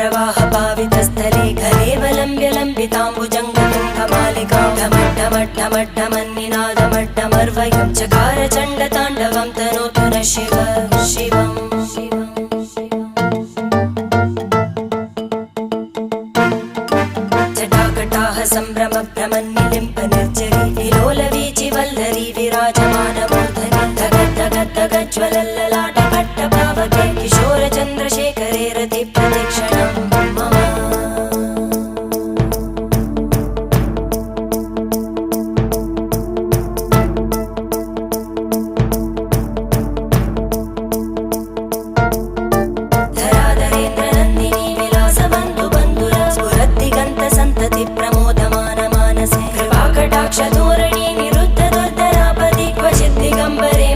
जटाटवीगलज्जलप्रवाहपावितस्थले कलेवलम्ब्य लम्बिताम्बुजङ्गतुङ्गमालिकां ढमड्ढमड्ढमड्ढमन्निनादमड्ढमर्वयं चकार चण्डताण्डवं तनोतु नः शिव शिवम् जटाकटाः सम्भ्रमभ्रमन्निलिम्प निर्जरी विलोलवीचि वल्लरी विराजमानमूर्धनि धगद्धगद्धगज्ज्वलल्ललाटपट्टपावके किशोरचन्द्रशेखरे रतिप्रतिक्षणं मम धराधरेन्द्रनन्दिनी विलासबन्धुबन्धुर स्फुरद्दिगन्तसन्तति प्रमोदमानमानसे कृपाकटाक्षधोरणी निरुद्धदुर्धरापदि क्वचिद्दिगम्बरे